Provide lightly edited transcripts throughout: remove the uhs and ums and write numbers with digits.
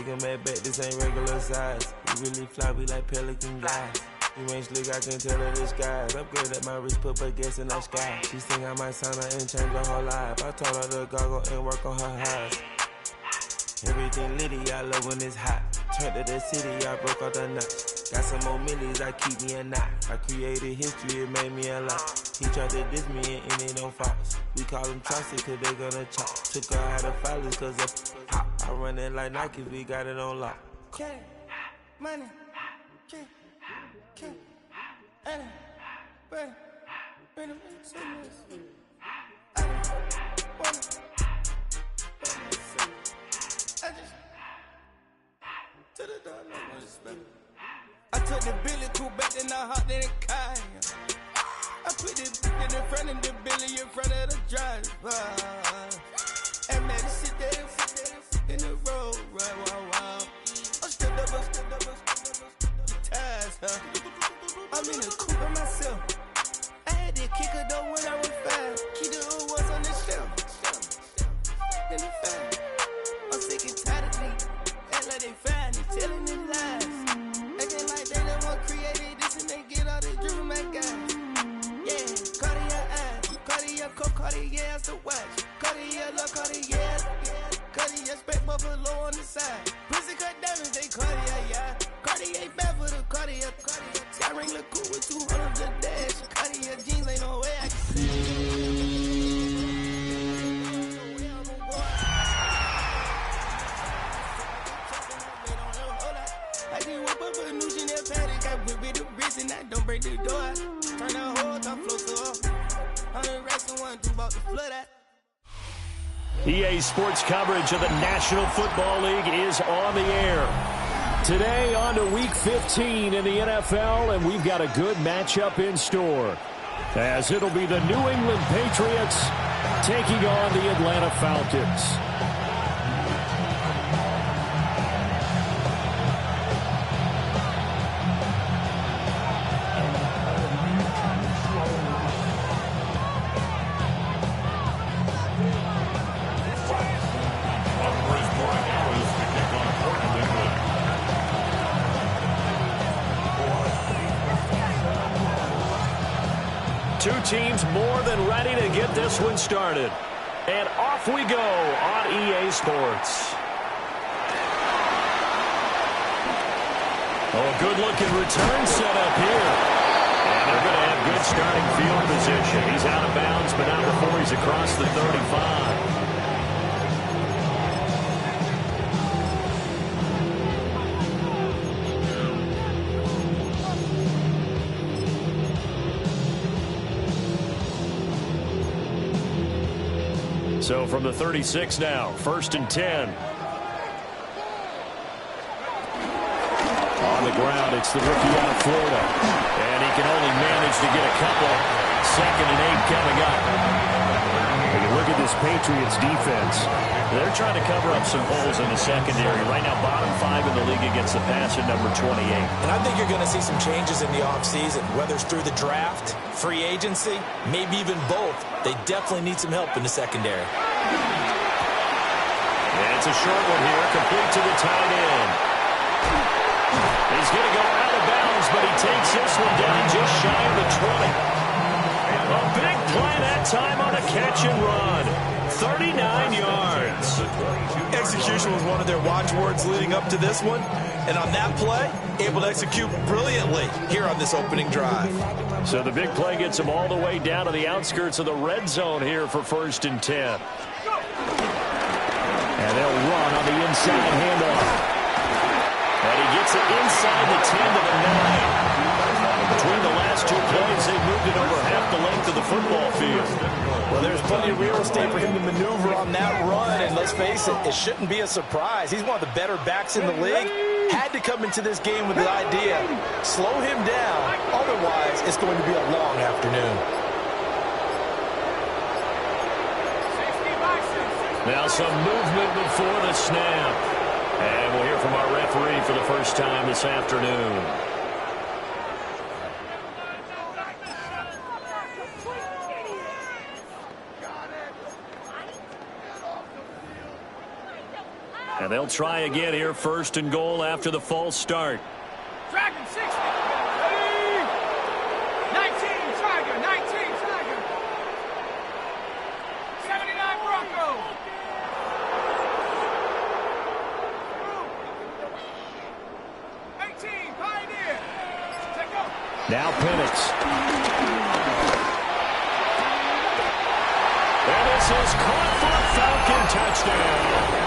take him at back, this ain't regular size. We really fly, we like pelican guys. You ain't slick, I can tell her disguise. Upgrade at my wrist, put baguettes in the sky. She think I might sign her and change her whole life. I told her to goggle and work on her highs. Everything litty, I love when it's hot. Turned to the city, I broke out the notch. Got some more millies, I keep me a knot. I created history, it made me a lot. He tried to diss me and it don't false. We call them Chaucer cause they gonna chop. Took her out of filers cause of hot. I run it like Nike, we got it on lock. Okay, money, okay. Anna, Brady, Brady, I took the Billy cool back and I hopped in the car. I put the in front of the Billy in front of the driver. And man, sit there in the road, right, wow. I stood up, the ties, huh? I'm in the coupe by myself. I had that kicker though when I was 5. Keep the old ones on the shelf. In the five. I'm sick and tired of me. Act like they fine and telling them lies. Acting like they the one created this and they get all this driven my guys. Yeah, Cartier eyes, Cartier coat, Cartier ass to watch. Cartier look, Cartier, Cartier spec buffalo on the side. Pussy cut diamonds, they Cartier, yeah. Cartier bad for the Cartier. Sky ring look cool with 200 the dash. Cartier jeans ain't no way I can. I just whip up a new Chanel paddock. I whip with the wrist and I don't break the door. Turn the whole top floor so off. 100 racks and 1 2 about to flood that. EA Sports coverage of the National Football League is on the air. Today on to Week 15 in the NFL, and we've got a good matchup in store, as it'll be the New England Patriots taking on the Atlanta Falcons. Two teams more than ready to get this one started. And off we go on EA Sports. Oh, good-looking return set up here. And they're going to have good starting field position. He's out of bounds, but not before he's across the 35. So from the 36 now, 1st and 10. On the ground, it's the rookie out of Florida. And he can only manage to get a couple. 2nd and 8 coming up. When you look at this Patriots defense, they're trying to cover up some holes in the secondary. Right now, bottom 5 in the league against the pass at number 28. And I think you're going to see some changes in the offseason, whether it's through the draft, free agency, maybe even both. They definitely need some help in the secondary. And it's a short one here, complete to the tight end. He's going to go out of bounds, but he takes this one down just shy of the 20. A big play that time on a catch and run. 39 yards. Execution was one of their watchwords leading up to this one. And on that play, able to execute brilliantly here on this opening drive. So the big play gets him all the way down to the outskirts of the red zone here for 1st and 10. And they'll run on the inside handoff. And he gets it inside the 10 to the 9. Between the last two plays, they moved it over half the length of the football field. Well, there's plenty of real estate for him to maneuver on that run. And let's face it, it shouldn't be a surprise. He's one of the better backs in the league. Had to come into this game with the idea, slow him down. Otherwise, it's going to be a long afternoon. Now some movement before the snap. And we'll hear from our referee for the first time this afternoon. And they'll try again here, first and goal after the false start. Dragon 60. 19, Tiger. 19, Tiger. 79, Bronco. 18, Pioneer. Take up. Now Penix. And this is caught for a Falcon touchdown.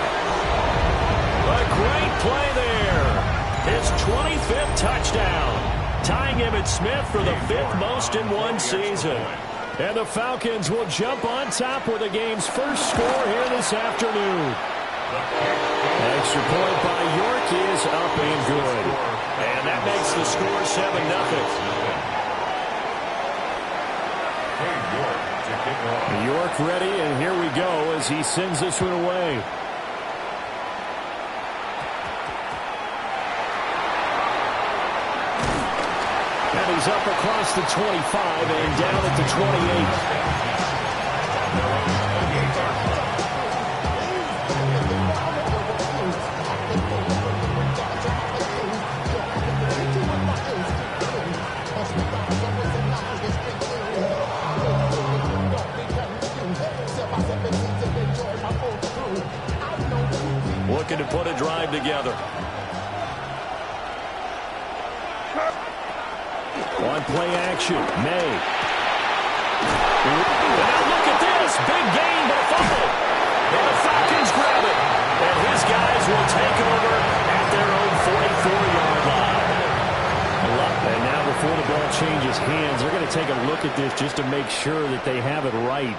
A great play there. His 25th touchdown, tying Emmitt Smith for the 5th most in one season. And the Falcons will jump on top with the game's first score here this afternoon. Extra point by York is up and good. And that makes the score 7-0. York ready, and here we go as he sends this one away. And he's up across the 25 and down at the 28. Looking to put a drive together. On play action, May. And now look at this. Big gain, but a fumble. And the Falcons grab it. And his guys will take over at their own 44-yard line. And now before the ball changes hands, they're going to take a look at this just to make sure that they have it right.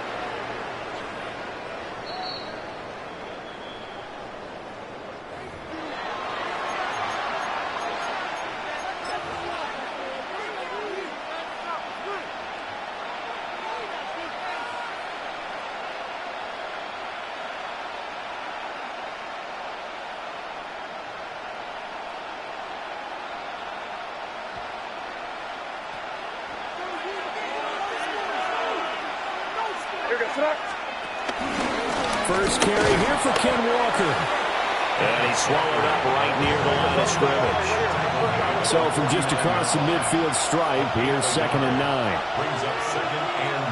First carry here for Ken Walker. And he's swallowed up right near the line of scrimmage. So from just across the midfield stripe, here's 2nd and 9. Brings up 2nd and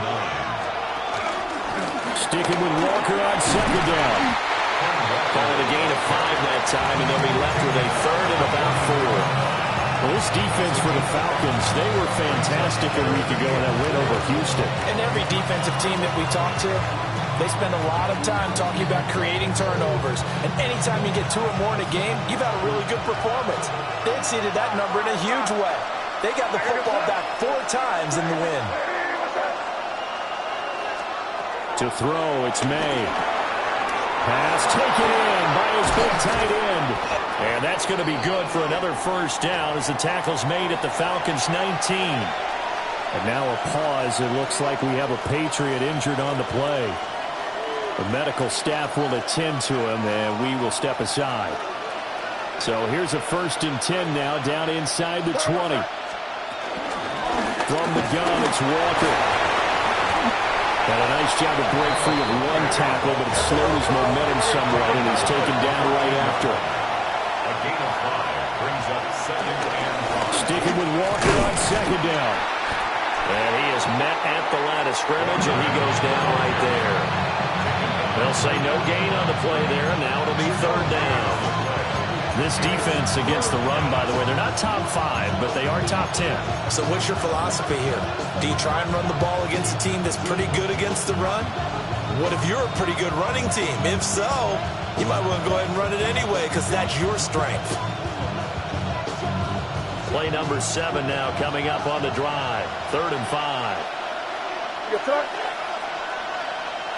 9. Sticking with Walker on 2nd down. Calling a gain of 5 that time, and they'll be left with a 3rd and about 4. Well, this defense for the Falcons, they were fantastic a week ago in that win over Houston. And every defensive team that we talk to, they spend a lot of time talking about creating turnovers. And anytime you get 2 or more in a game, you've had a really good performance. They exceeded that number in a huge way. They got the football back 4 times in the win. To throw, it's May. Pass taken in by his big tight end. And that's going to be good for another first down as the tackle's made at the Falcons' 19. And now a pause. It looks like we have a Patriot injured on the play. The medical staff will attend to him, and we will step aside. So here's a 1st and 10 now, down inside the 20. From the gun, it's Walker. And a nice job to break free of 1 tackle, but it slowed his momentum somewhat, and he's taken down right after it. A gain of 5 brings up 2nd and 5. Sticking with Walker on 2nd down. And he is met at the line of scrimmage, and he goes down right there. They'll say no gain on the play there. Now it'll be 3rd down. This defense against the run, by the way, they're not top 5, but they are top 10. So what's your philosophy here? Do you try and run the ball against a team that's pretty good against the run? What if you're a pretty good running team? If so, you might want to go ahead and run it anyway because that's your strength. Play number 7 now coming up on the drive. 3rd and 5.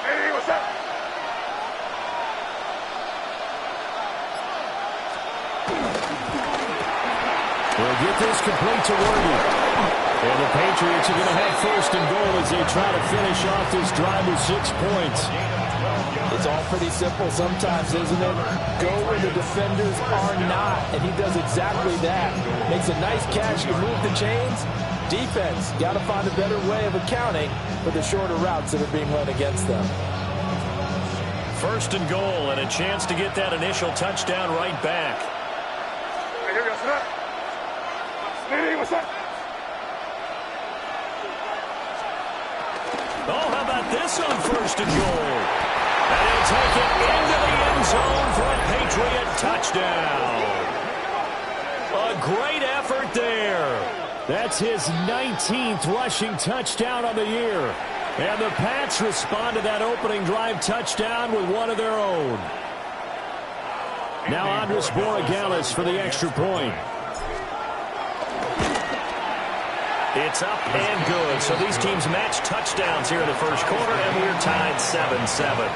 Hey, what's up? We'll get this complete to Worthy. And the Patriots are going to have 1st and goal as they try to finish off this drive with 6 points. It's all pretty simple sometimes, isn't it? Go where the defenders are not, and he does exactly that. Makes a nice catch to move the chains. Defense, got to find a better way of accounting for the shorter routes that are being run against them. First and goal, and a chance to get that initial touchdown right back. Oh, how about this on first and goal? And he'll take it into the end zone for a Patriot touchdown. A great effort there. That's his 19th rushing touchdown of the year. And the Pats respond to that opening drive touchdown with one of their own. Now Andres Borregales for the extra point. It's up and good. So these teams match touchdowns here in the first quarter, and we're tied 7-7.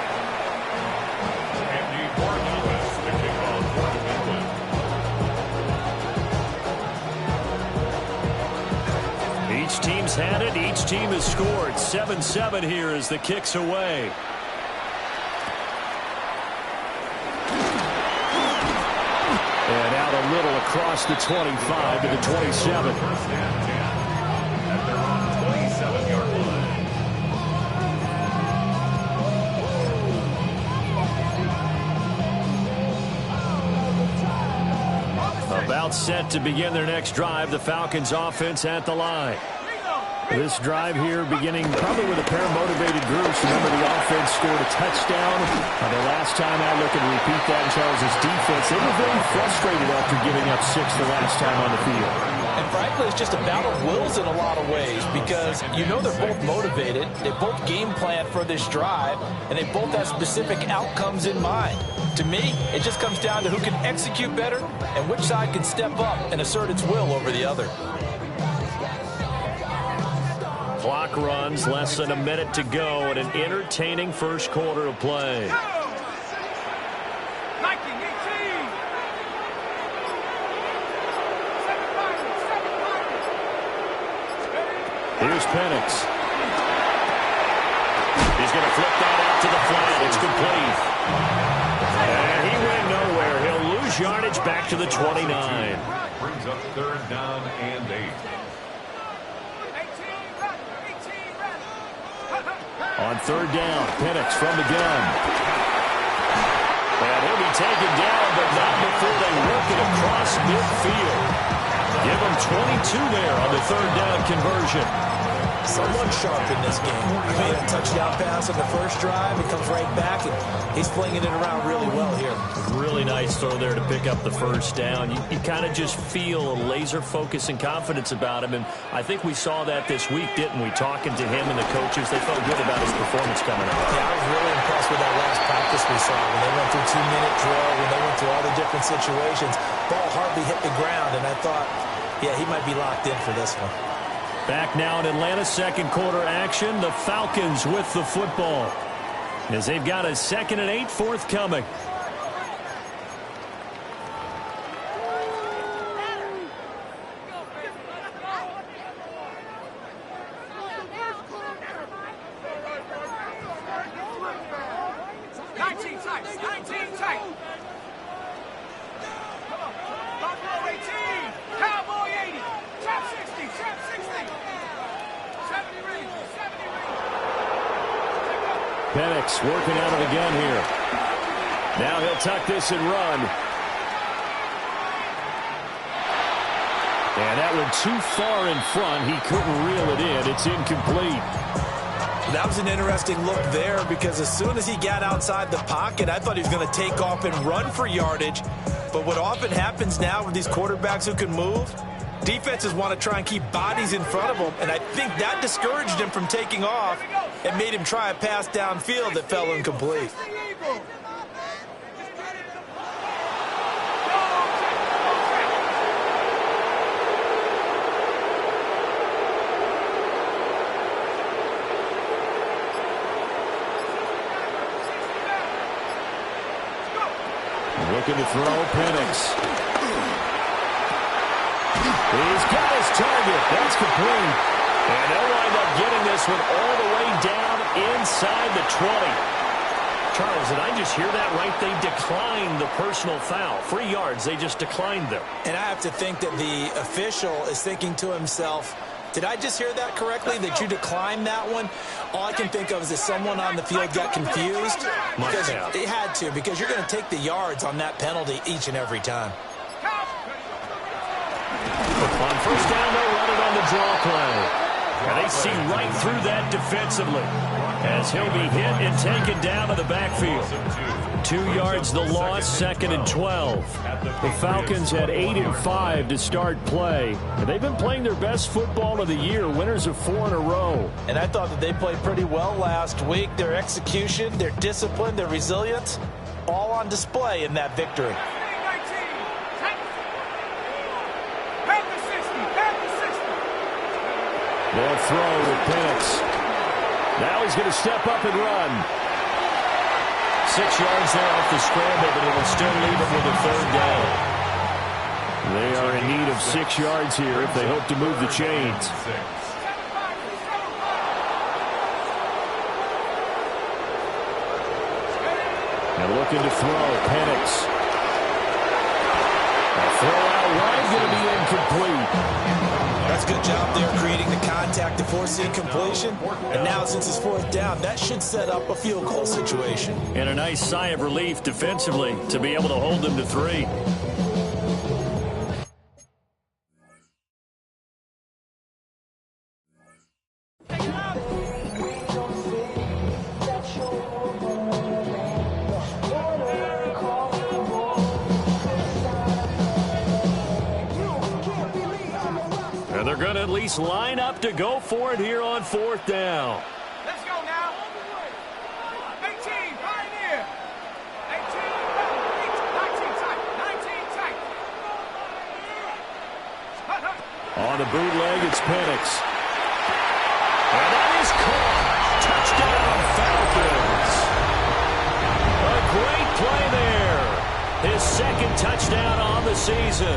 Each team's had it. Each team has scored. 7-7 here as the kick's away. And out a little across the 25 to the 27. About set to begin their next drive. The Falcons offense at the line. This drive here beginning probably with a pair of motivated groups. Remember, the offense scored a touchdown. The last time out, looking to repeat that in Charles' defense. They were very frustrated after giving up 6 the last time on the field. And frankly, it's just a battle of wills in a lot of ways because you know they're both motivated. They both game plan for this drive, and they both have specific outcomes in mind. To me, it just comes down to who can execute better and which side can step up and assert its will over the other. Clock runs, less than a minute to go, and an entertaining first quarter of play. Here's Penix. He's going to flip that out to the flat. It's complete. And he went nowhere. He'll lose yardage back to the 29. Brings up 3rd down and 8. On 3rd down, Penix from the gun. And he'll be taken down, but not before they work it across midfield. Give him 22 there on the 3rd down conversion. Someone sharp in this game. He made a touchdown pass on the first drive. He comes right back, and he's flinging it around really well here. Really nice throw there to pick up the first down. You kind of just feel a laser focus and confidence about him, and I think we saw that this week, didn't we? Talking to him and the coaches, they felt good about his performance coming up. Yeah, I was really impressed with that last practice we saw. When they went through 2-minute drill, when they went through all the different situations, ball hardly hit the ground, and I thought, yeah, he might be locked in for this one. Back now in Atlanta, second quarter action. The Falcons with the football as they've got a 2nd and 8 forthcoming. Penix working out of the gun here. Now he'll tuck this and run. And that one too far in front. He couldn't reel it in. It's incomplete. That was an interesting look there because as soon as he got outside the pocket, I thought he was going to take off and run for yardage. But what often happens now with these quarterbacks who can move, defenses want to try and keep bodies in front of them, and I think that discouraged him from taking off and made him try a pass downfield that fell incomplete. Looking to throw, Penix. He's got his target. That's complete. And they'll wind up getting this one all the way down inside the 20. Charles, did I just hear that right? They declined the personal foul. 3 yards, they just declined them. And I have to think that the official is thinking to himself, Did I just hear that correctly, that you declined that one? All I can think of is that someone on the field got confused. Because they had to, because you're going to take the yards on that penalty each and every time. On first down, they'll run it on the draw play. And they see right through that defensively as he'll be hit and taken down to the backfield. 2 yards the loss, 2nd and 12. The Falcons had 8 and 5 to start play. And they've been playing their best football of the year, winners of 4 in a row. And I thought that they played pretty well last week. Their execution, their discipline, their resilience, all on display in that victory. They'll throw to Penix. Now he's going to step up and run. 6 yards there off the scramble, but it'll still leave him with a 3rd down. They are in need of 6 yards here if they hope to move the chains. And looking to throw, Penix. A throw out wide, going to be incomplete. That's a good job there, creating the contact to force the incompletion. And now, since it's 4th down, that should set up a field goal situation. And a nice sigh of relief defensively to be able to hold them to 3. They're going to at least line up to go for it here on 4th down. Let's go now. 18, Pioneer. 18, 19 tight. 19 tight. On the bootleg, it's Penix. And that is caught. Touchdown, Falcons. A great play there. His 2nd touchdown on the season.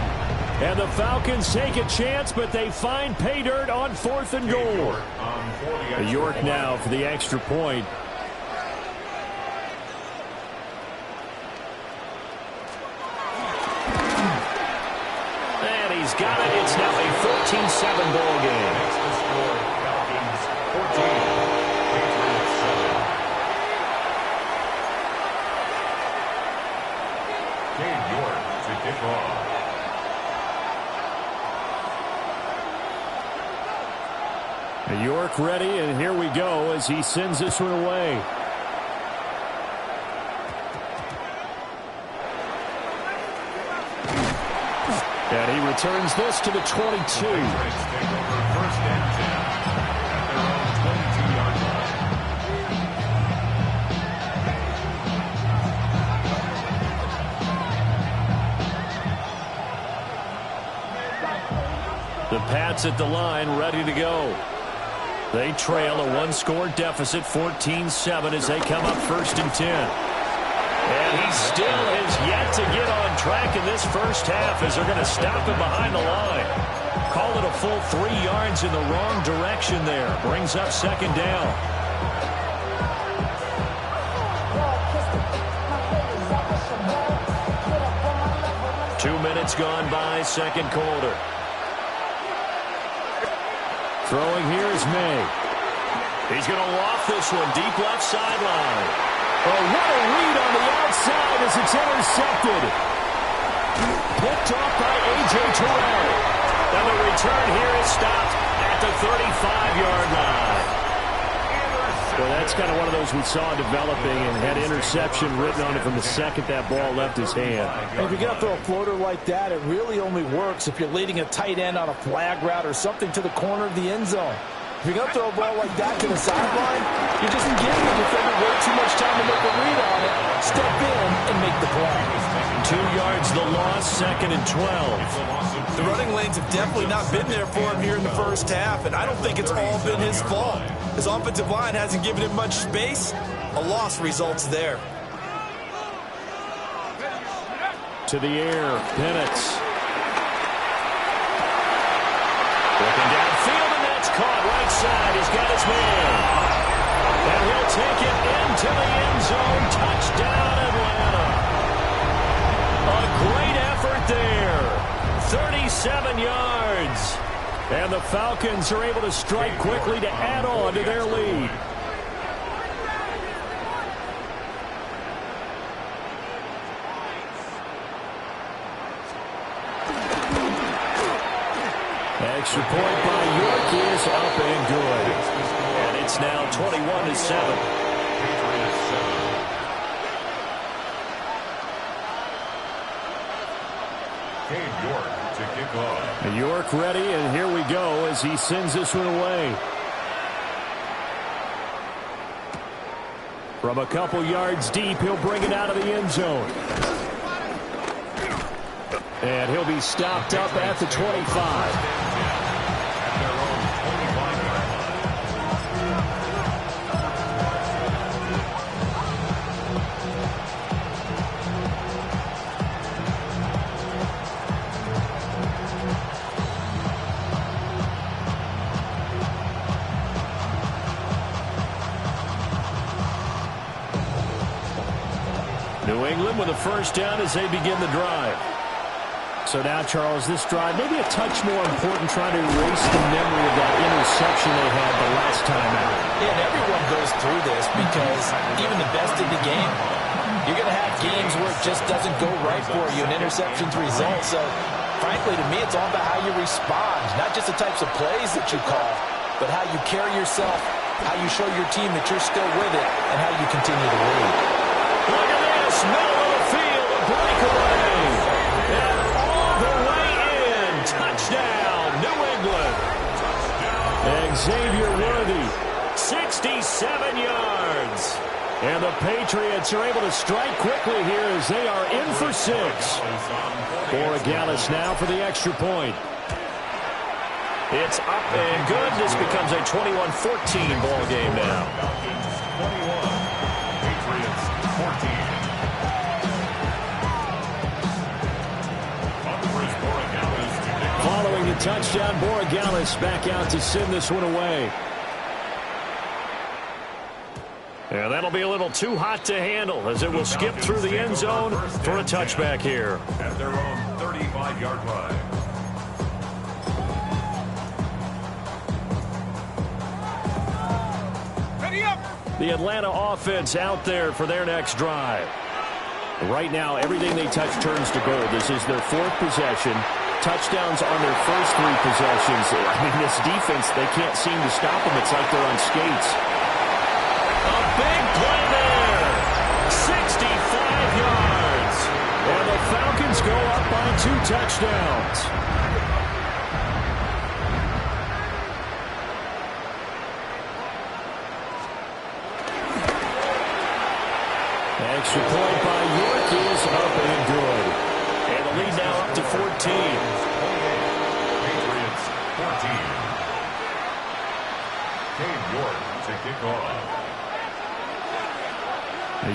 And the Falcons take a chance, but they find pay dirt on 4th and goal. York now for the extra point. And he's got it. It's now a 14-7 ball game. Falcons 14, Patriots 7. Dave York to kick off. York ready, and here we go as he sends this one away. And he returns this to the 22. First and 10 at their own 22-yard line. The Pats at the line, ready to go. They trail a 1-score deficit, 14-7, as they come up 1st and 10. And he still has yet to get on track in this first half as they're going to stop him behind the line. Call it a full 3 yards in the wrong direction there. Brings up 2nd down. Two minutes gone by, 2nd quarter. Throwing here is May. He's going to loft this one deep left sideline. Oh, what a read on the outside as it's intercepted. Picked off by A.J. Terrell. And the return here is stopped at the 35-yard line. Well, that's kind of one of those we saw developing and had interception written on it from the second that ball left his hand. And if you're going to throw a floater like that, it really only works if you're leading a tight end on a flag route or something to the corner of the end zone. If you're going to throw a ball like that to the sideline, you're just giving the defender way too much time to make a read on it. Step in and make the play. 2 yards the loss, 2nd and 12. The running lanes have definitely not been there for him here in the first half, and I don't think it's all been his fault. His offensive line hasn't given him much space. A loss results there. To the air, Penix. Looking downfield, and that's caught right side. He's got his man. And he'll take it into the end zone. Touchdown, Atlanta. A great effort there. 37 yards. And the Falcons are able to strike quickly to add on to their lead. Extra point by York is up and good. And it's now 21-7. York to kick off. York ready, and here we go as he sends this one away. From a couple yards deep, he'll bring it out of the end zone. And he'll be stopped up at the 25. New England with a first down as they begin the drive. So now, Charles, this drive maybe a touch more important, trying to erase the memory of that interception they had the last time out. Yeah, and everyone goes through this because even the best in the game, you're going to have games where it just doesn't go right for you, and interceptions result. So, frankly, to me, it's all about how you respond, not just the types of plays that you call, but how you carry yourself, how you show your team that you're still with it, and how you continue to lead. Look at this, middle of the field, a breakaway. And all the way in, touchdown, New England. Xavier Worthy, 67 yards. And the Patriots are able to strike quickly here as they are in for 6. Borregales now for the extra point. It's up and good. This becomes a 21-14 ball game now. 21, Patriots 14. Following the touchdown, Borregales back out to send this one away. And that'll be a little too hot to handle as it will skip through the end zone for a touchback here. At their own 35-yard line. The Atlanta offense out there for their next drive. Right now, everything they touch turns to gold. This is their 4th possession. Touchdowns on their first 3 possessions. I mean, this defense, they can't seem to stop them. It's like they're on skates. A big play there. 65 yards. And the Falcons go up by 2 touchdowns. Extra point by York is up and good. And the lead now up to 14. Patriots 14. York to kick off.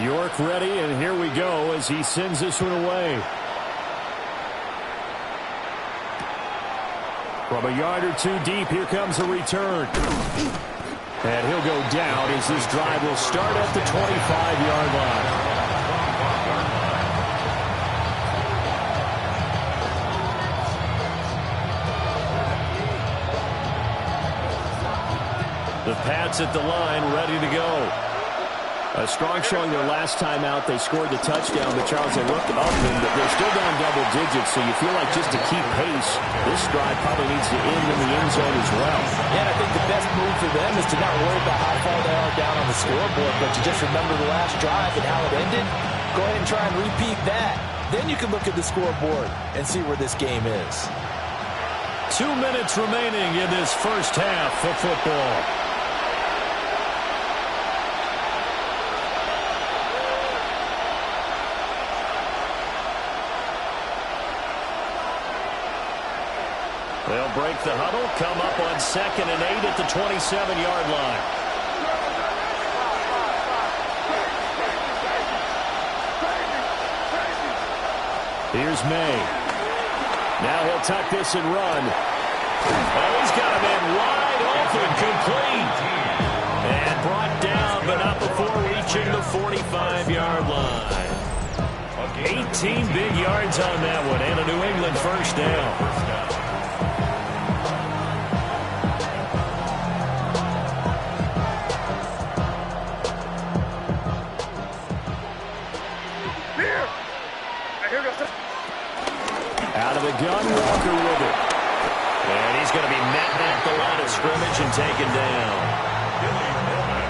York ready, and here we go as he sends this one away. From a yard or 2 deep, here comes a return. And he'll go down as this drive will start at the 25-yard line. The Pats at the line, ready to go. A strong showing their last time out. They scored the touchdown, but Charles, they looked up and they're still down double digits, so you feel like just to keep pace, this drive probably needs to end in the end zone as well. Yeah, I think the best move for them is to not worry about how far they are down on the scoreboard, but to just remember the last drive and how it ended. Go ahead and try and repeat that. Then you can look at the scoreboard and see where this game is. 2 minutes remaining in this first half of football. They'll break the huddle, come up on 2nd and 8 at the 27-yard line. Here's May. Now he'll tuck this and run. Oh, he's got him in wide open, complete. And brought down, but not before reaching the 45-yard line. 18 big yards on that one, and a New England first down. of the gun, Walker with it. And he's going to be met at the line of scrimmage and taken down.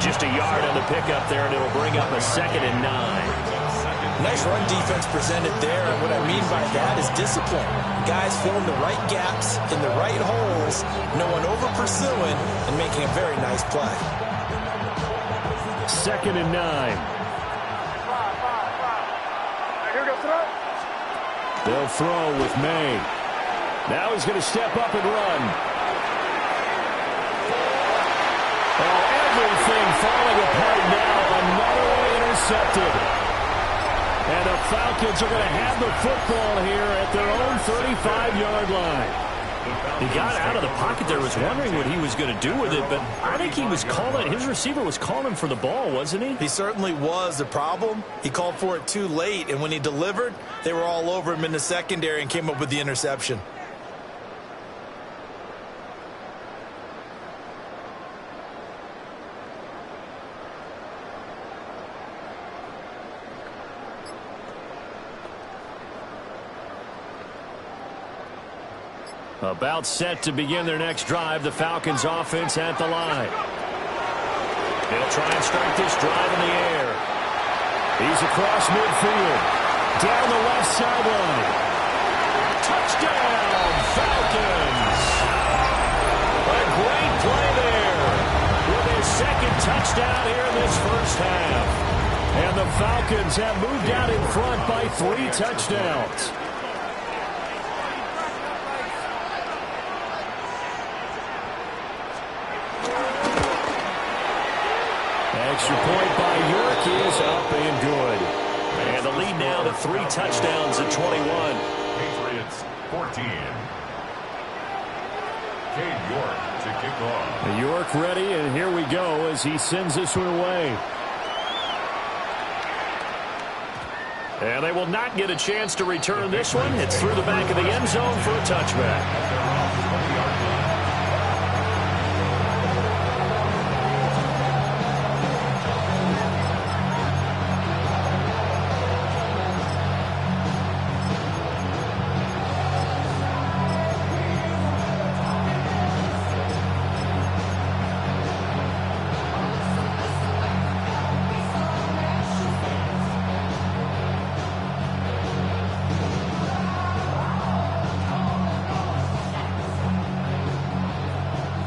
Just a yard on the pickup there, and it'll bring up a 2nd and 9. Nice run defense presented there, and what I mean by that is discipline. Guys filling the right gaps in the right holes, no one over-pursuing, and making a very nice play. 2nd and 9. They'll throw with May. Now he's going to step up and run. Oh, everything falling apart now. Another one intercepted. And the Falcons are going to have the football here at their own 35-yard line. He got out of the pocket there, was wondering what he was going to do with it, but I think he was calling, his receiver was calling for the ball, wasn't he? He certainly was. The problem, he called for it too late, and when he delivered, they were all over him in the secondary and came up with the interception. About set to begin their next drive, the Falcons offense at the line. They'll try and start this drive in the air. He's across midfield. Down the left sideline. Touchdown, Falcons! A great play there With his 2nd touchdown here in this first half. And the Falcons have moved out in front by 3 touchdowns. Extra point by York is up and good. And the lead now to 3 touchdowns at 21. Patriots 14. Cade York to kick off. York ready, and here we go as he sends this one away. And they will not get a chance to return this one. It's through the back of the end zone for a touchback.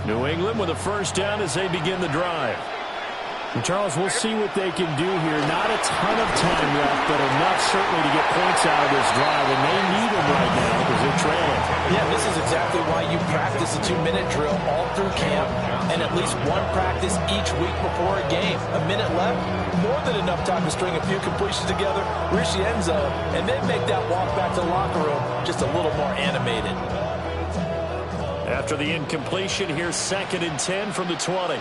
New England with a first down as they begin the drive. And Charles, we'll see what they can do here. Not a ton of time left, but enough certainly to get points out of this drive, and they need them right now because they're trailing. Yeah, this is exactly why you practice a 2-minute drill all through camp and at least one practice each week before a game. A minute left, more than enough time to string a few completions together, reach the end zone, and then make that walk back to the locker room just a little more animated. After the incompletion, here's 2nd and 10 from the 20.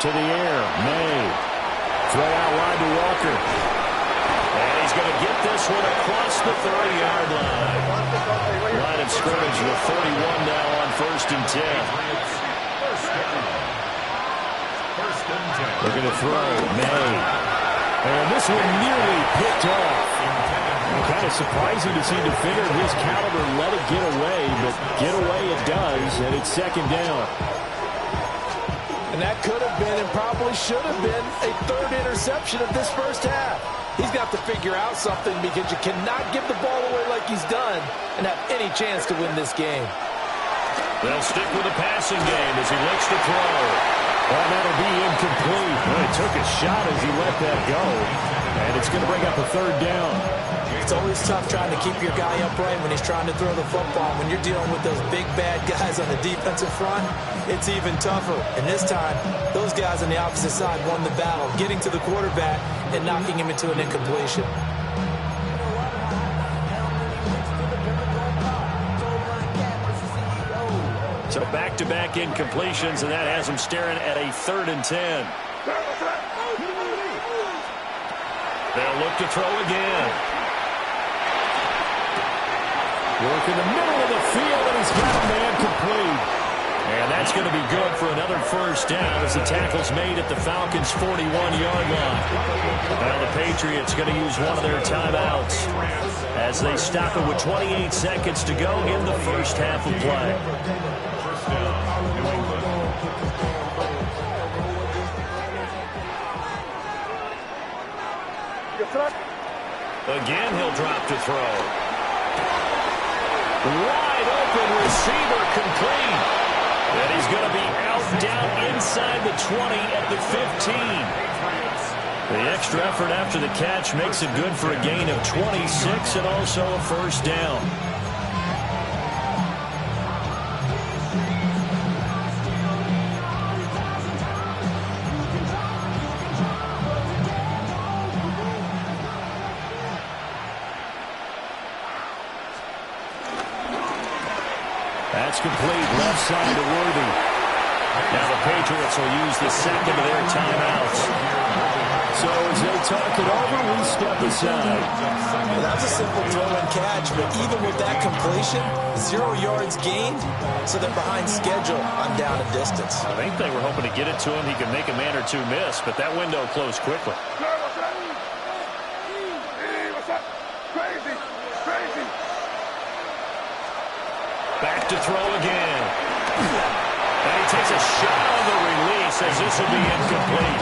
To the air, May. Throw out wide to Walker. And he's going to get this one across the 30-yard line. Line of scrimmage with 31 now on 1st and 10. They're going to throw, May. And this one nearly picked off. Kind of surprising to see a defender of his caliber let it get away, but get away it does, and it's 2nd down. And that could have been and probably should have been a 3rd interception of this first half. He's got to figure out something because you cannot give the ball away like he's done and have any chance to win this game. They'll stick with the passing game as he looks to throw. Well, that'll be incomplete. Well, he took a shot as he let that go, and it's going to bring up a 3rd down. It's always tough trying to keep your guy upright when he's trying to throw the football. When you're dealing with those big, bad guys on the defensive front, it's even tougher. And this time, those guys on the opposite side won the battle, getting to the quarterback and knocking him into an incompletion. So back-to-back incompletions, and that has him staring at a 3rd and 10. They'll look to throw again. Work in the middle of the field, and he's got a man complete. And that's going to be good for another first down as the tackle's made at the Falcons' 41-yard line. Now the Patriots going to use one of their timeouts as they stop it with 28 seconds to go in the first half of play. Again, he'll drop to throw. Wide open receiver complete. And he's going to be out down inside the 20 at the 15. The extra effort after the catch makes it good for a gain of 26 and also a first down. That's complete, left side to Worthy. Now the Patriots will use the second of their timeouts. So as they talk it over, we step aside. Well, that was a simple throw and catch, but even with that completion, 0 yards gained, so they're behind schedule on down and distance. I think they were hoping to get it to him. He could make a man or two miss, but that window closed quickly. Back to throw again. And he takes a shot on the release as this will be incomplete.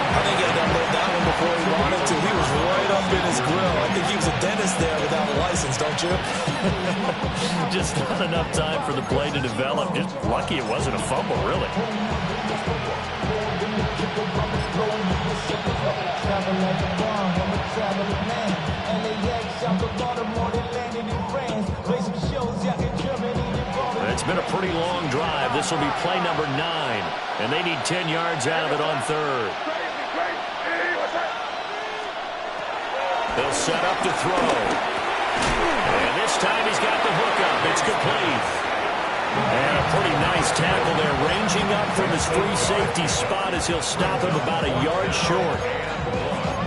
I think he had to unload that one before he wanted to. He was right up in his grill. I think he was a dentist there without a license, don't you? Just not enough time for the play to develop. Just lucky it wasn't a fumble, really. It's been a pretty long drive. This will be play number 9, and they need 10 yards out of it on third. They'll set up to throw. And this time he's got the hook up. It's complete. And a pretty nice tackle there, ranging up from his free safety spot as he'll stop him about a yard short.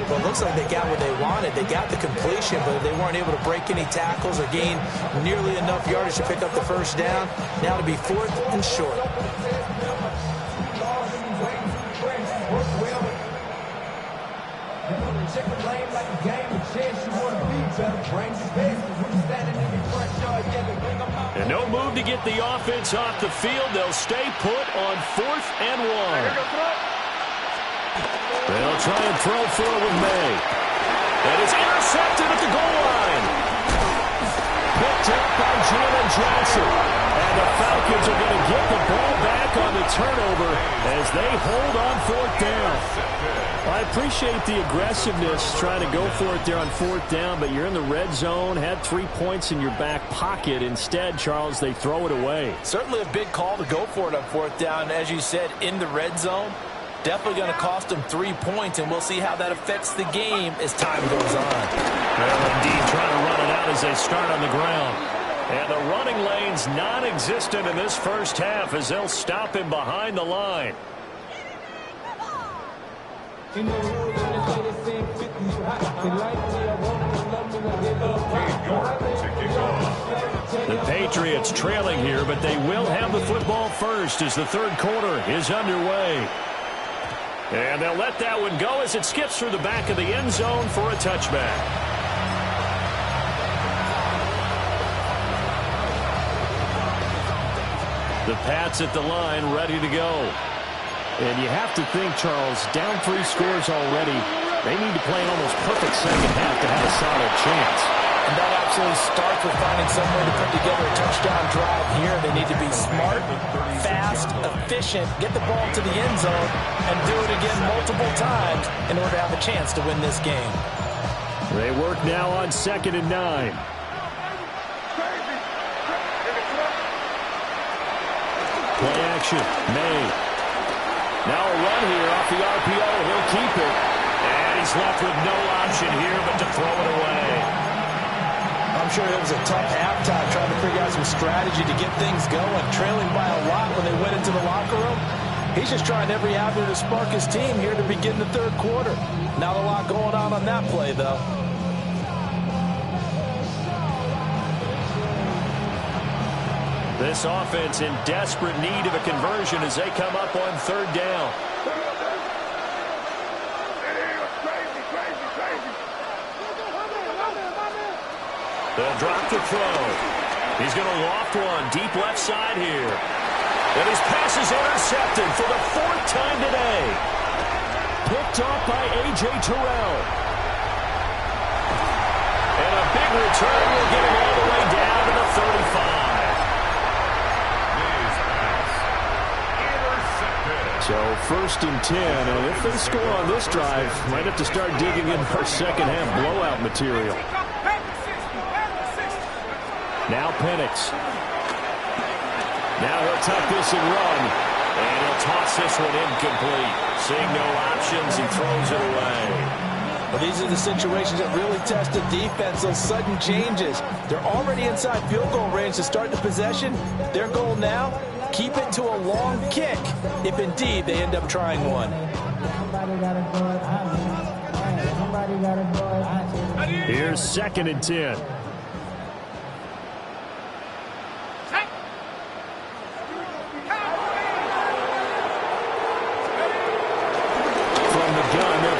Well, it looks like they got what they wanted. They got the completion, but they weren't able to break any tackles or gain nearly enough yardage to pick up the first down. Now to be 4th and short. And no move to get the offense off the field. They'll stay put on 4th and 1. They'll try and throw for it with May. And it's intercepted at the goal line. Picked up by Jalen Johnson. And the Falcons are going to get the ball back on the turnover as they hold on 4th down. I appreciate the aggressiveness trying to go for it there on 4th down, but you're in the red zone, had 3 points in your back pocket. Instead, Charles, they throw it away. Certainly a big call to go for it on 4th down. As you said, in the red zone. Definitely going to cost them 3 points, and we'll see how that affects the game as time goes on. Well, indeed, trying to run it out as they start on the ground. And the running lane's non-existent in this first half as they'll stop him behind the line. The Patriots trailing here, but they will have the football first as the third quarter is underway. And they'll let that one go as it skips through the back of the end zone for a touchback. The Pats at the line, ready to go. And you have to think, Charles, down 3 scores already. They need to play an almost perfect second half to have a solid chance. And that absolutely starts with finding some way to put together a touchdown drive here. They need to be smart, fast, efficient, get the ball to the end zone, and do it again multiple times in order to have a chance to win this game. They work now on 2nd and 9. Play action, May. Now a run here off the RPO. He'll keep it. And he's left with no option here but to throw it away. I'm sure it was a tough halftime trying to figure out some strategy to get things going, trailing by a lot when they went into the locker room. He's just trying every avenue to spark his team here to begin the third quarter. Not a lot going on that play, though. This offense in desperate need of a conversion as they come up on third down. They'll drop the throw. He's going to loft one deep left side here. And his pass is intercepted for the 4th time today. Picked off by A.J. Terrell. And a big return will get him all the way down to the 35. So 1st and 10, and if they score on this drive, might have to start digging in for second half blowout material. Now Penix. Now he'll tuck this and run. And he'll toss this one incomplete. Seeing no options, he throws it away. Well, these are the situations that really test the defense, those sudden changes. They're already inside field goal range to start the possession. Their goal now, keep it to a long kick, if indeed they end up trying one. Here's 2nd and 10.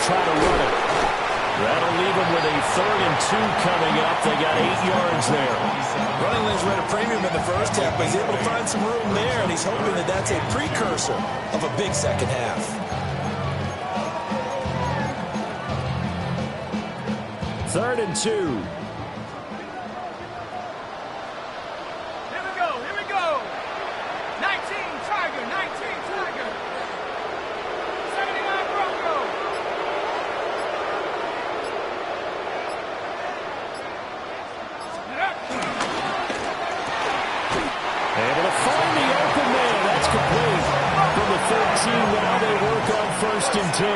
Try to run it. That'll leave them with a 3rd and 2 coming up. They got 8 yards there. Running lanes were at a premium in the first half, but he's able to find some room there, and he's hoping that that's a precursor of a big second half. 3rd and 2. Here we go. 19 Tiger, 19 Tiger. 79 Bronco. Able to find the open man. That's complete. From the 13, now they work on 1st and 10.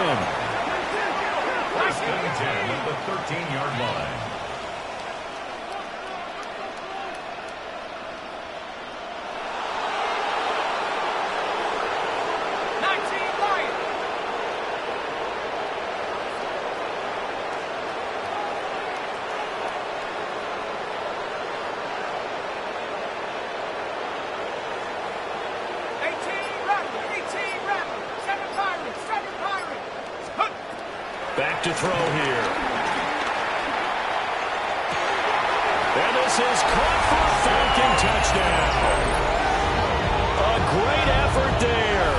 1st and 10 at the 13-yard line. Back to throw here. And this is caught for a Falcon touchdown. A great effort there.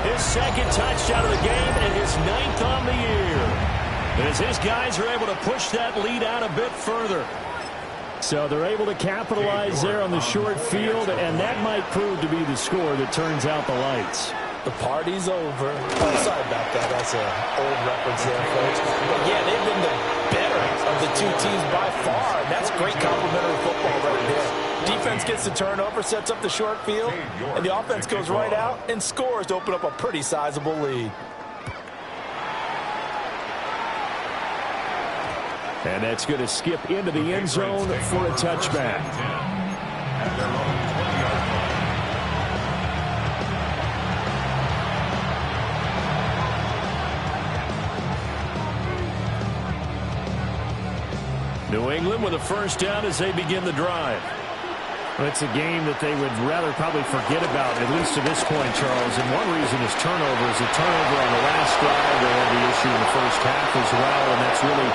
His 2nd touchdown of the game and his 9th on the year. As his guys are able to push that lead out a bit further. So they're able to capitalize there on the short field, and that might prove to be the score that turns out the lights. The party's over. Oh, sorry about that. That's an old reference there, folks. But, yeah, they've been the better of the two teams by far. And that's great complimentary football right there. Defense gets the turnover, sets up the short field, and the offense goes right out and scores to open up a pretty sizable lead. And that's going to skip into the end zone for a touchback. New England with a 1st down as they begin the drive. Well, it's a game that they would rather probably forget about, at least to this point, Charles. And one reason is turnovers. A turnover on the last drive. They had the issue in the first half as well, and that's really,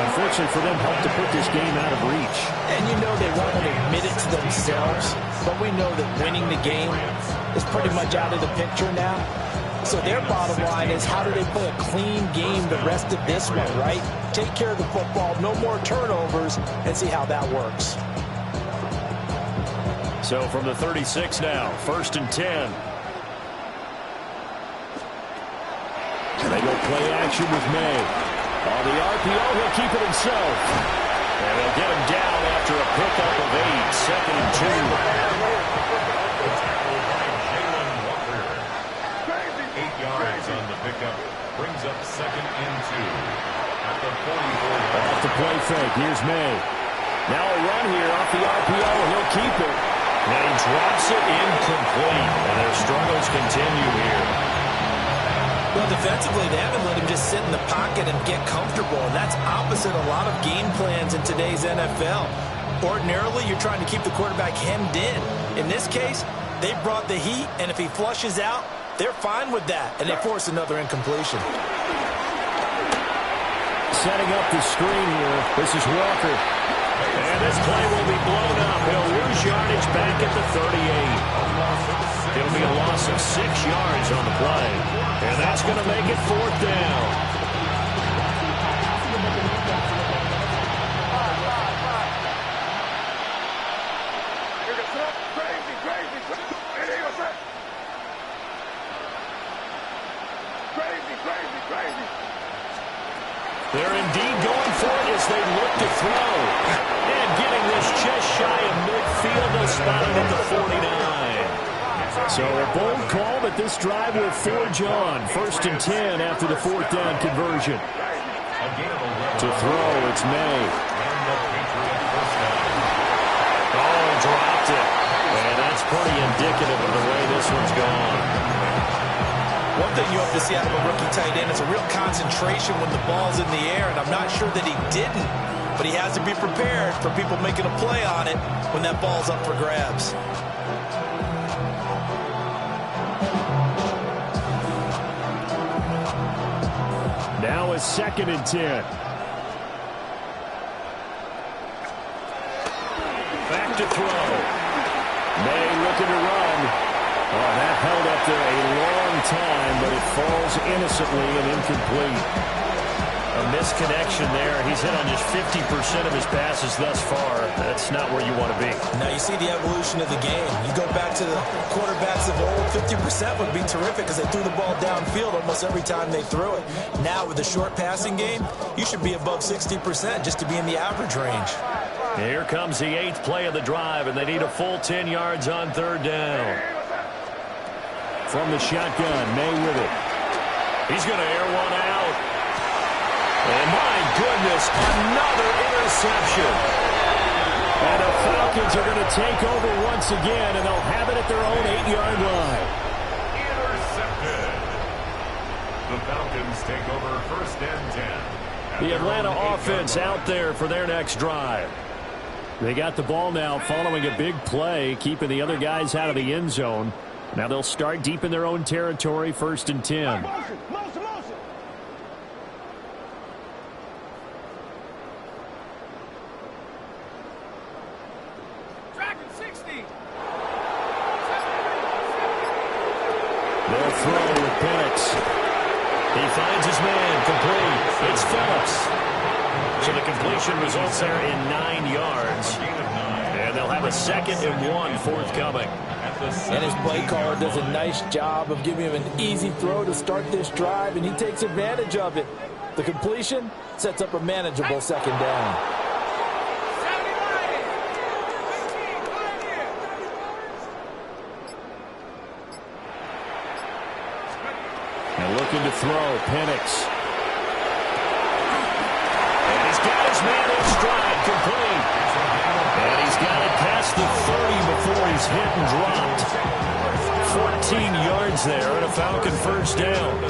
unfortunately for them, helped to put this game out of reach. And you know they won't admit it to themselves, but we know that winning the game is pretty much out of the picture now. So their bottom line is, how do they play a clean game the rest of this one, right? Take care of the football, no more turnovers, and see how that works. So from the 36 now, 1st and 10. And they go play action with May. On the RPO, he'll keep it himself. And they'll get him down after a pickup of 8, 2nd and 2. 8 yards on the pickup. Brings up 2nd and 2. At the 44. Off the play fake. Here's May. Now a run here off the RPO. He'll keep it. And he drops it incomplete. And their struggles continue here. Well, defensively, they haven't let him just sit in the pocket and get comfortable. And that's opposite a lot of game plans in today's NFL. Ordinarily, you're trying to keep the quarterback hemmed in. In this case, they brought the heat, and if he flushes out, they're fine with that, and they force another incompletion. Setting up the screen here. This is Walker. And this play will be blown up. He'll lose yardage back at the 38. It'll be a loss of 6 yards on the play. And that's going to make it 4th down. They're indeed going for it as they look to throw. And getting this just shy of midfield, they'll spot it at the 49. So a bold call, but this drive will forge on. 1st and 10 after the 4th down conversion. To throw, it's May. Oh, dropped it. And that's pretty indicative of the way this one's gone. One thing you have to see out of a rookie tight end is a real concentration when the ball's in the air, and I'm not sure that he didn't, but he has to be prepared for people making a play on it when that ball's up for grabs. Now a 2nd and 10. Back to throw. May looking to run. Oh, that held up there a long time, but it falls innocently and incomplete. A misconnection there. He's hit on just 50% of his passes thus far. That's not where you want to be. Now you see the evolution of the game. You go back to the quarterbacks of old, 50% would be terrific because they threw the ball downfield almost every time they threw it. Now with the short passing game, you should be above 60% just to be in the average range. Here comes the 8th play of the drive, and they need a full 10 yards on 3rd down. From the shotgun, May with it. He's going to air one out. And my goodness, another interception. And the Falcons are going to take over once again, and they'll have it at their own 8-yard line. Intercepted. The Falcons take over 1st and 10. The Atlanta offense out there for their next drive. They got the ball now following a big play, keeping the other guys out of the end zone. Now they'll start deep in their own territory, 1st and 10. Motion. Tracking 60. They'll throw with Penix. He finds his man, complete. It's Phillips. So the completion results there in 9 yards. And they'll have a 2nd and 1 forthcoming. And his play caller does a nice job of giving him an easy throw to start this drive, and he takes advantage of it. The completion sets up a manageable 2nd down. And looking to throw, Penix. And he's got his man in stride, complete. And he's got it past the 30 before he's hit and dropped. 14 yards there and a Falcon 1st down.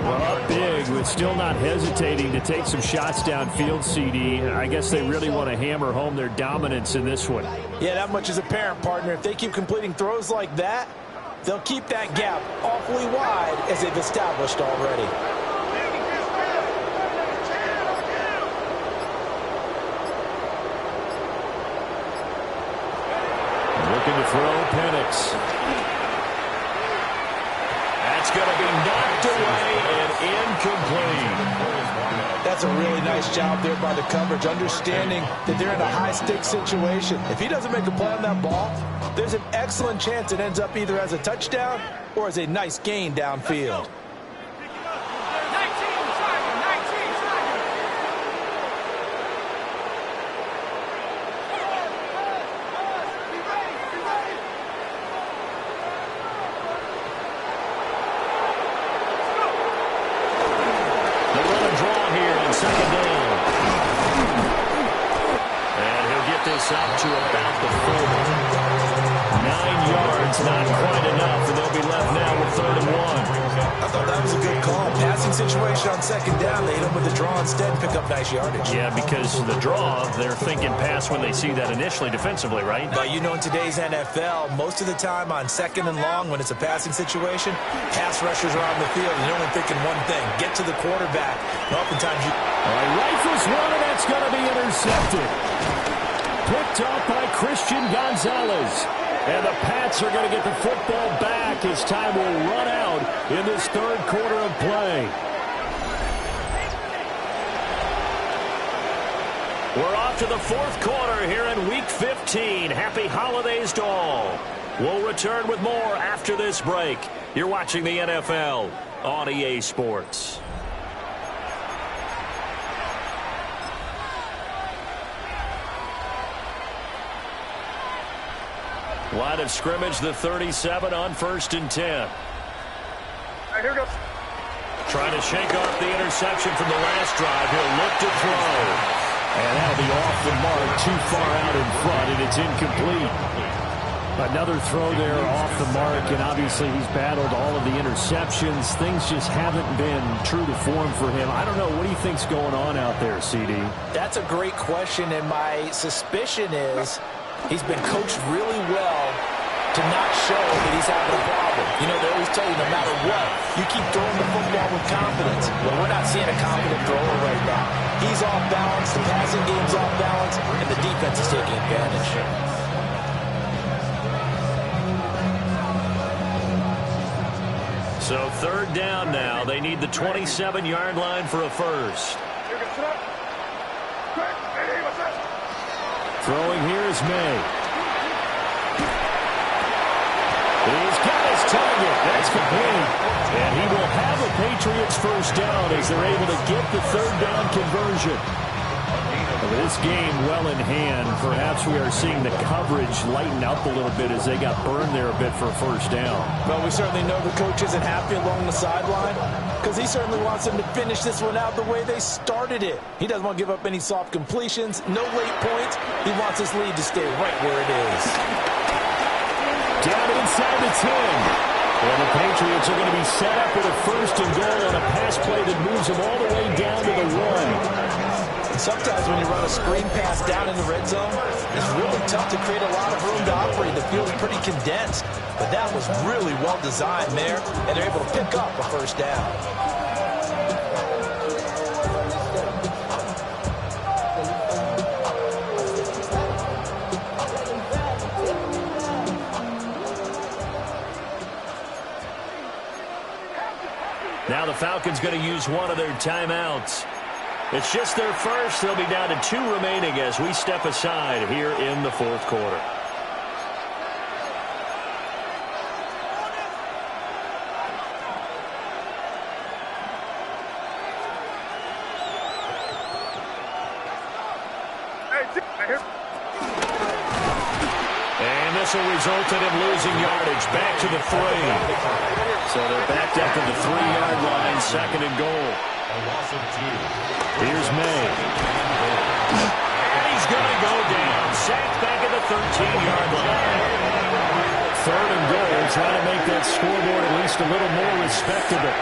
Well, up big, but still not hesitating to take some shots downfield, CD. I guess they really want to hammer home their dominance in this one. Yeah, that much is apparent, partner. If they keep completing throws like that, they'll keep that gap awfully wide as they've established already. Looking to throw, Penix. That's going to be knocked away and incomplete. That's a really nice job there by the coverage, understanding that they're in a high-stakes situation. If he doesn't make a play on that ball, there's an excellent chance it ends up either as a touchdown or as a nice gain downfield. Up to about the 4. yards, not quite enough, and they'll be left now with 3rd and 1. I thought that was a good call. Passing situation on 2nd down. They hit him with the draw instead and pick up nice yardage. Yeah, because the draw, they're thinking pass when they see that initially defensively, right? But you know, in today's NFL, most of the time on 2nd and long, when it's a passing situation, pass rushers are on the field, and they're only thinking one thing: get to the quarterback. And oftentimes you... All right, rifles one, and that's going to be intercepted. Picked up by Christian Gonzalez. And the Pats are going to get the football back as time will run out in this 3rd quarter of play. We're off to the 4th quarter here in Week 15. Happy holidays to all. We'll return with more after this break. You're watching the NFL on EA Sports. Line of scrimmage, the 37 on 1st and 10. All right, here goes. Trying to shake off the interception from the last drive. He'll look to throw. And that'll be off the mark, too far out in front, and it's incomplete. Another throw there off the mark, and obviously he's battled all of the interceptions. Things just haven't been true to form for him. I don't know. What do you think's going on out there, CD? That's a great question, and my suspicion is he's been coached really well to not show that he's having a problem. You know, they always tell you no matter what, you keep throwing the football with confidence. Well, we're not seeing a confident thrower right now. He's off balance, the passing game's off balance, and the defense is taking advantage. So 3rd down now. They need the 27-yard line for a first. Throwing here is May. He's got his target. That's complete. And he will have a Patriots first down as they're able to get the 3rd down conversion. This game well in hand. Perhaps we are seeing the coverage lighten up a little bit as they got burned there a bit for a first down. Well, we certainly know the coach isn't happy along the sideline because he certainly wants them to finish this one out the way they started it. He doesn't want to give up any soft completions, no late points. He wants his lead to stay right where it is. Down inside the 10. And the Patriots are going to be set up with a 1st and goal on a pass play that moves them all the way down to the 1. Sometimes when you run a screen pass down in the red zone, it's really tough to create a lot of room to operate. The field's pretty condensed, but that was really well designed there, and they're able to pick up a first down. Now the Falcons going to use one of their timeouts. It's just their first. They'll be down to 2 remaining as we step aside here in the 4th quarter. And this will result in him losing yardage back to the 3. So they're backed up to the 3-yard line, 2nd and goal. A loss of 2. Here's May. And he's going to go down. Sacked back at the 13-yard line. 3rd and goal, trying to make that scoreboard at least a little more respectable.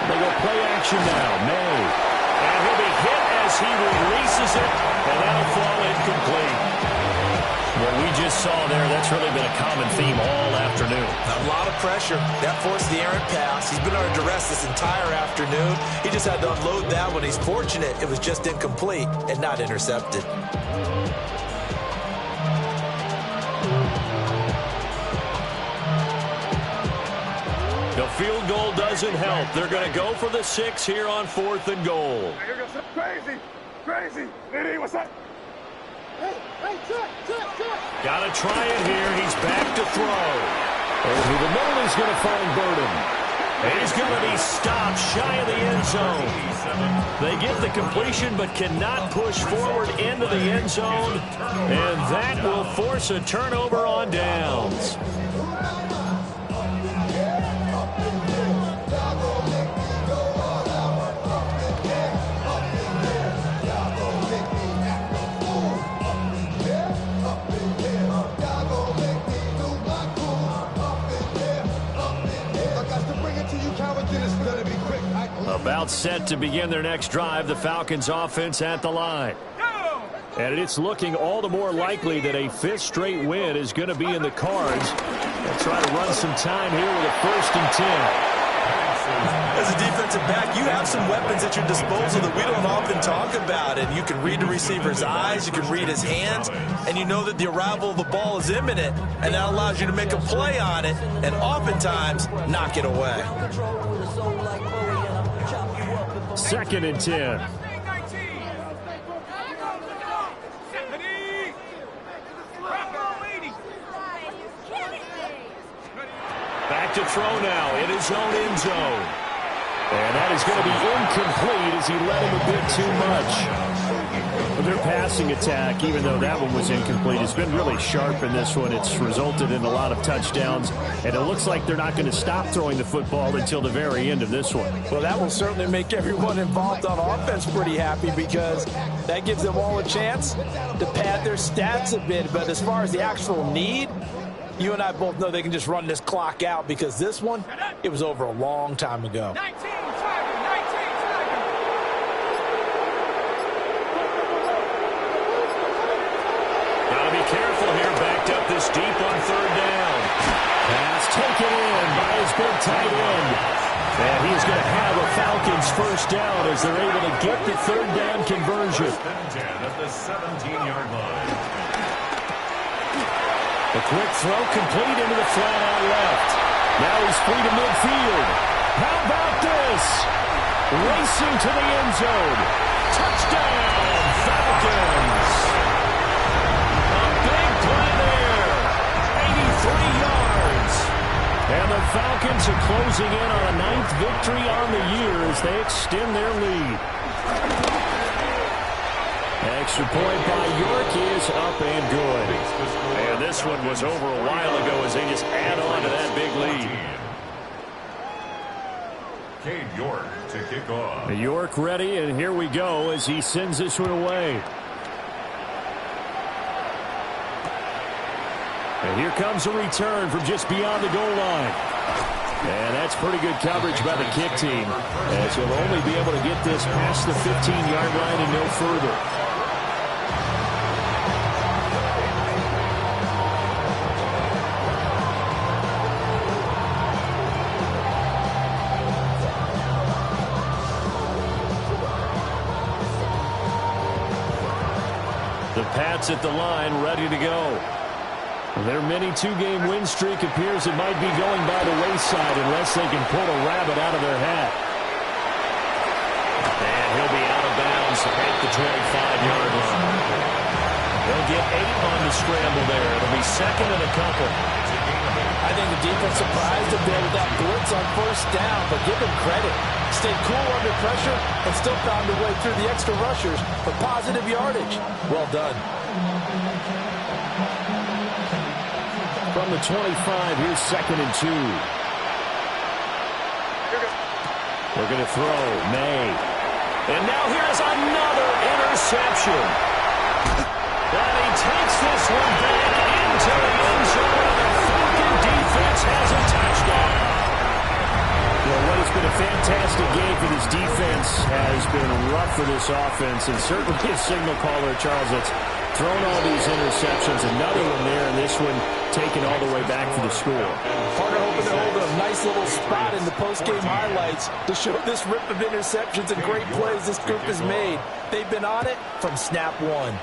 They go play action now. May. And he'll be hit as he releases it, and that'll fall incomplete. What we just saw there, that's really been a common theme all afternoon. A lot of pressure. That forced the errant pass. He's been under duress this entire afternoon. He just had to unload that one. He's fortunate it was just incomplete and not intercepted. The field goal doesn't help. They're going to go for the 6 here on 4th and goal. Here goes crazy. Nitty, what's that? Got to try it here. He's back to throw. Over the middle, he's going to find Burden. And he's going to be stopped shy of the end zone. They get the completion but cannot push forward into the end zone. And that will force a turnover on downs. timeout set to begin their next drive. The Falcons offense at the line. And it's looking all the more likely that a fifth straight win is going to be in the cards. They'll try to run some time here with a 1st and 10. As a defensive back, you have some weapons at your disposal that we don't often talk about. And you can read the receiver's eyes, you can read his hands, and you know that the arrival of the ball is imminent, and that allows you to make a play on it and oftentimes knock it away. 2nd and 10. Back to throw now in his own end zone. And that is going to be incomplete as he led him a bit too much. But their passing attack, even though that one was incomplete, has been really sharp in this one. It's resulted in a lot of touchdowns, and it looks like they're not going to stop throwing the football until the very end of this one. Well, that will certainly make everyone involved on offense pretty happy because that gives them all a chance to pad their stats a bit. But as far as the actual need, you and I both know they can just run this clock out because this one, it was over a long time ago. 19 target, 19 target. Gotta be careful here, backed up this deep on 3rd down. Pass taken in by his big tight end. And he's going to have a Falcons 1st down as they're able to get the 3rd down conversion. 10 at the 17-yard line. A quick throw complete into the flat out left. Now he's free to midfield. How about this? Racing to the end zone. Touchdown, Falcons. A big play there. 83 yards. And the Falcons are closing in on a 9th victory on the year as they extend their lead. Extra point by York is up and good. And this one was over a while ago as they just add on to that big lead. Cade York to kick off. York ready, and here we go as he sends this one away. And here comes a return from just beyond the goal line. And that's pretty good coverage by the kick team, as he'll only be able to get this past the 15-yard line and no further. The Pats at the line, ready to go. Their mini 2-game win streak appears it might be going by the wayside unless they can pull a rabbit out of their hat. And he'll be out of bounds at the 25-yard line. They'll get 8 on the scramble there. It'll be 2nd and a couple. I think the defense surprised him there with that blitz on 1st down, but give him credit. Stayed cool under pressure and still found a way through the extra rushers for positive yardage. Well done. From the 25, here's 2nd and 2. They're going to throw. May. And now here's another interception. And he takes this one back into the end zone. The Falcon defense has a touchdown. Well, what has been a fantastic game for this defense has been rough for this offense, and certainly a signal caller, Charles, that's thrown all these interceptions. Another one there, and this one taken all the way back for the score. Parker hoping to hold a nice little spot in the post-game highlights to show this rip of interceptions and great plays this group has made. They've been on it from snap one.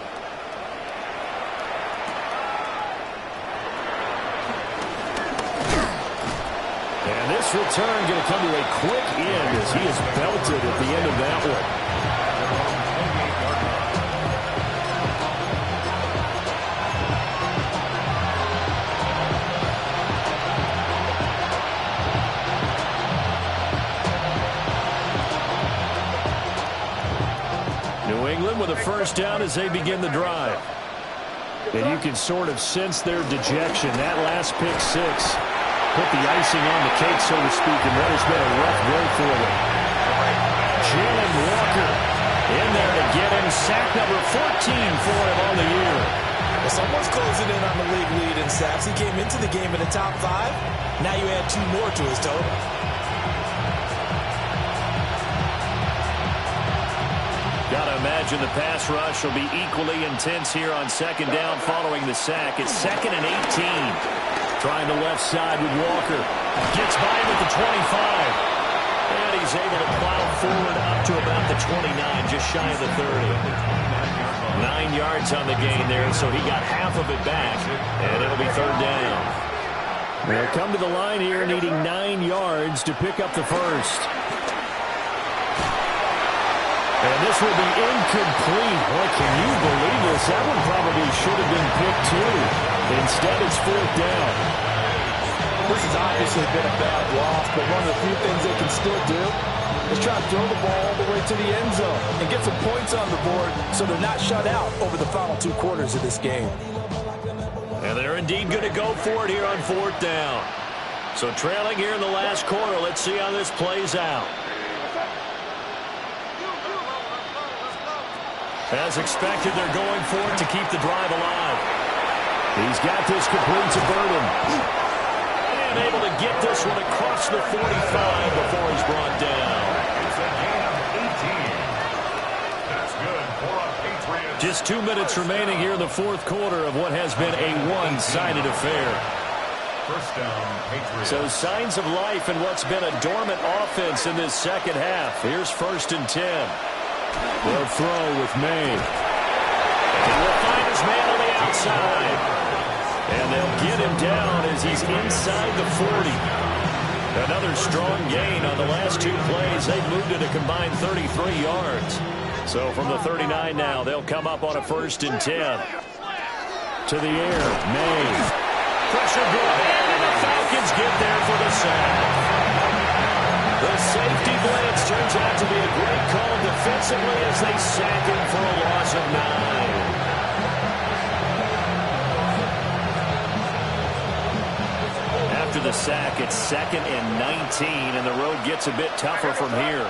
And this return going to come to a quick end as he is belted at the end of that one. New England with a 1st down as they begin the drive. And you can sort of sense their dejection. That last pick 6 put the icing on the cake, so to speak, and what has been a rough go for them. Jalen Walker in there to get him. Sack number 14 for him on the year. Well, someone's closing in on the league lead in sacks. He came into the game in the top 5. Now you add 2 more to his total. Got to imagine the pass rush will be equally intense here on second down following the sack. It's 2nd and 18. Trying the left side with Walker. Gets by him at the 25. And he's able to plow forward up to about the 29, just shy of the 30. 9 yards on the gain there, so he got half of it back. And it'll be 3rd down. They'll come to the line here needing 9 yards to pick up the first. And this will be incomplete. Boy, can you believe this? That one probably should have been picked too. Instead, it's 4th down. This has obviously been a bad loss, but one of the few things they can still do is try to throw the ball all the way to the end zone and get some points on the board so they're not shut out over the final 2 quarters of this game. And they're indeed going to go for it here on 4th down. So trailing here in the last quarter. Let's see how this plays out. As expected, they're going for it to keep the drive alive. He's got this complete to Burden. And able to get this one across the 45 before he's brought down. It's a gain of 18. That's good for a Patriot. Just 2 minutes remaining here in the 4th quarter of what has been a one-sided affair. First down, Patriots. So signs of life in what's been a dormant offense in this second half. Here's 1st and 10. They'll throw with May. He will find his man on the outside. And they'll get him down as he's inside the 40. Another strong gain on the last 2 plays. They've moved it a combined 33 yards. So from the 39 now, they'll come up on a 1st and 10. To the air, May. Pressure brought in, and the Falcons get there for the sack. The safety blitz turns out to be a great call defensively as they sack him for a loss of 9. After the sack, it's 2nd and 19, and the road gets a bit tougher from here.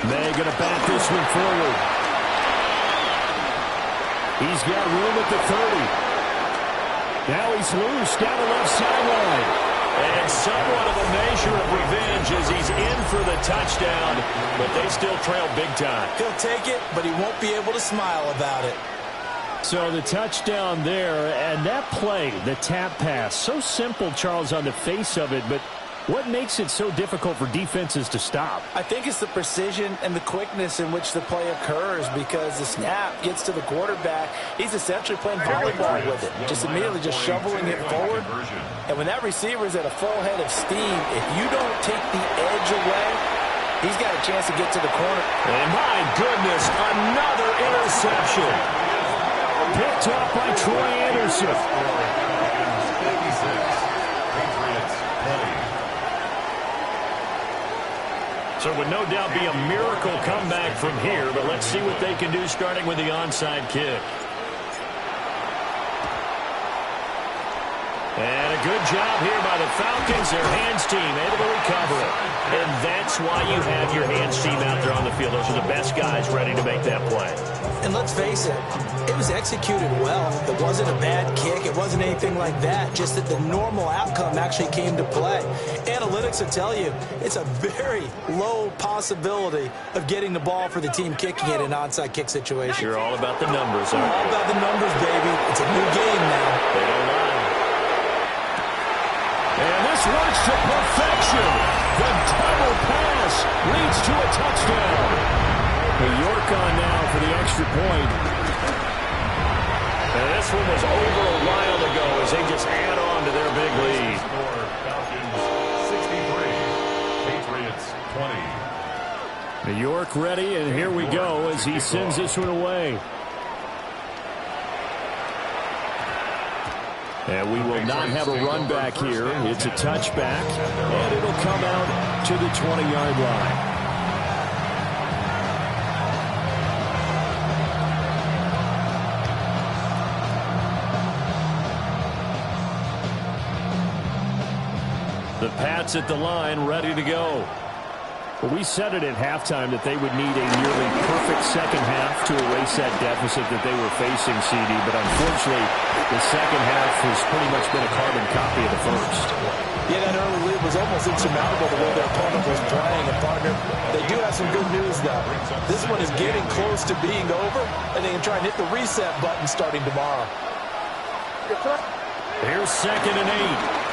May going to back this one forward. He's got room at the 30. Now he's loose down the left sideline. And somewhat of a measure of revenge as he's in for the touchdown, but they still trail big time. He'll take it, but he won't be able to smile about it. So the touchdown there, and that play, the tap pass, so simple, Charles, on the face of it, but what makes it so difficult for defenses to stop? I think it's the precision and the quickness in which the play occurs because the snap gets to the quarterback. He's essentially playing volleyball with it, just immediately just shoveling it forward. And when that receiver's at a full head of steam, if you don't take the edge away, he's got a chance to get to the corner. And my goodness, another interception. Picked off by Troy Anderson. So it would no doubt be a miracle comeback from here, but let's see what they can do starting with the onside kick. And a good job here by the Falcons. Their hands team able to recover it. And that's why you have your hands team out there on the field. Those are the best guys ready to make that play. And let's face it, it was executed well. It wasn't a bad kick. It wasn't anything like that. Just that the normal outcome actually came to play. Analytics will tell you it's a very low possibility of getting the ball for the team kicking it in an onside kick situation. You're all about the numbers, aren't you? All about the numbers, baby. It's a new game now. They don't lie. And this works to perfection. The double pass leads to a touchdown. New York on now for the extra point. And this one was over a while ago as they just add on to their big lead. Score, Falcons 63, Patriots 20. New York ready, and here we go as he sends this one away. And we will not have a run back here. It's a touchback, and it'll come out to the 20-yard line. The Pats at the line, ready to go. Well, we said it at halftime that they would need a nearly perfect second half to erase that deficit that they were facing, CD. But unfortunately, the second half has pretty much been a carbon copy of the first. Yeah, that early lead was almost insurmountable the way their opponent was playing. And, partner, they do have some good news, though. This one is getting close to being over, and they can try and hit the reset button starting tomorrow. Here's 2nd and 8.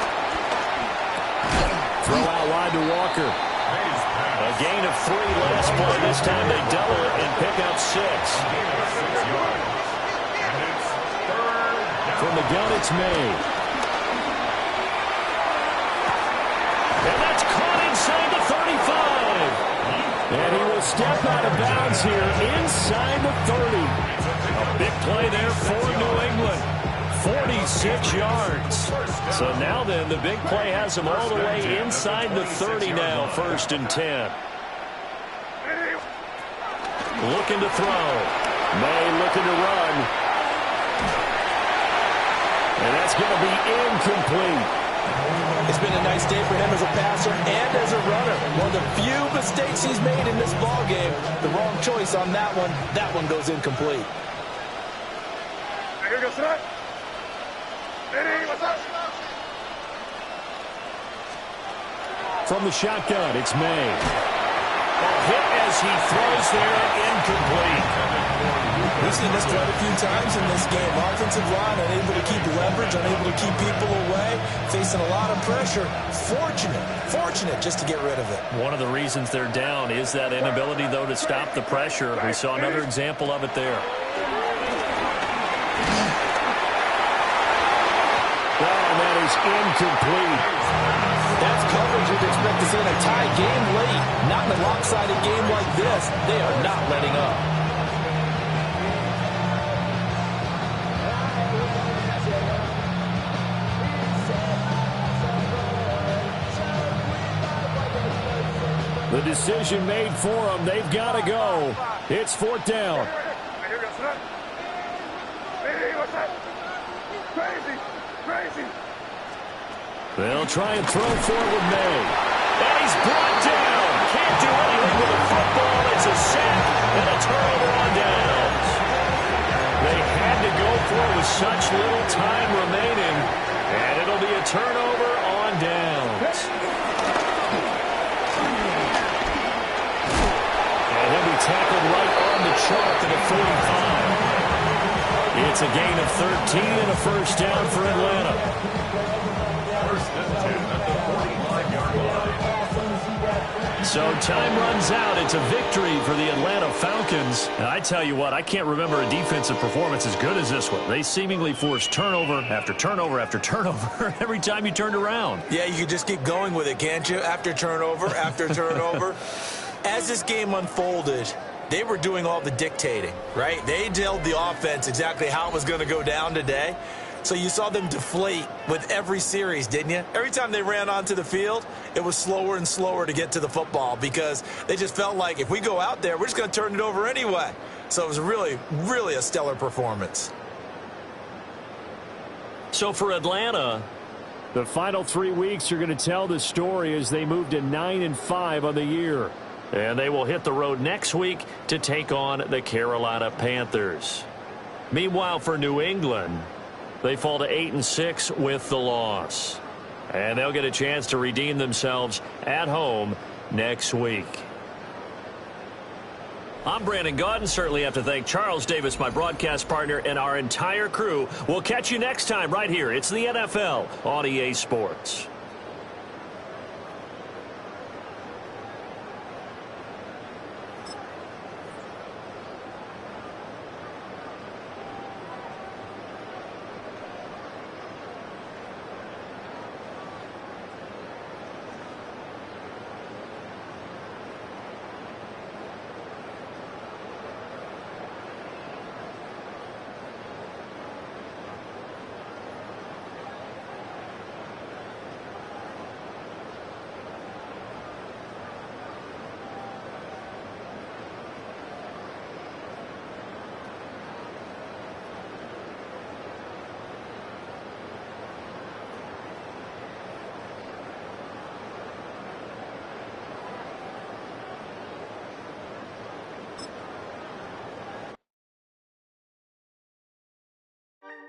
Throw out wide to Walker. A gain of 3 last play. This time they double it and pick up 6. From the gun, it's May. And that's caught inside the 35. And he will step out of bounds here inside the 30. A big play there for New England. 46 yards. So now then, the big play has him all the way inside the 30 now, 1st and 10. Looking to throw. May looking to run. And that's going to be incomplete. It's been a nice day for him as a passer and as a runner. One of the few mistakes he's made in this ballgame. The wrong choice on that one. That one goes incomplete. Here goes tonight. From the shotgun, it's May. A hit as he throws there, incomplete. We've seen this quite a few times in this game. Offensive line unable to keep leverage, unable to keep people away, facing a lot of pressure. Fortunate just to get rid of it. One of the reasons they're down is that inability, though, to stop the pressure. We saw another example of it there. That is incomplete. That's coverage you'd expect to see in a tie game late. Not in a lopsided game like this. They are not letting up. The decision made for them. They've got to go. It's 4th down. They'll try and throw for it with May. And he's brought down. Can't do anything with the football. It's a sack and a turnover on downs. They had to go for it with such little time remaining. And it'll be a turnover on downs. And he'll be tackled right on the chalk to the 45. It's a gain of 13 and a 1st down for Atlanta. So time runs out. It's a victory for the Atlanta Falcons. And I tell you what, I can't remember a defensive performance as good as this one. They seemingly forced turnover after turnover after turnover every time you turned around. Yeah, you could just keep going with it, can't you? After turnover, after turnover. As this game unfolded, they were doing all the dictating, right? They told the offense exactly how it was going to go down today. So you saw them deflate with every series, didn't you? Every time they ran onto the field, it was slower and slower to get to the football because they just felt like if we go out there, we're just going to turn it over anyway. So it was really, really a stellar performance. So for Atlanta, the final 3 weeks are going to tell the story as they move to 9-5 on the year. And they will hit the road next week to take on the Carolina Panthers. Meanwhile, for New England, they fall to 8-6 with the loss. And they'll get a chance to redeem themselves at home next week. I'm Brandon Gaudin. Certainly have to thank Charles Davis, my broadcast partner, and our entire crew. We'll catch you next time right here. It's the NFL on EA Sports.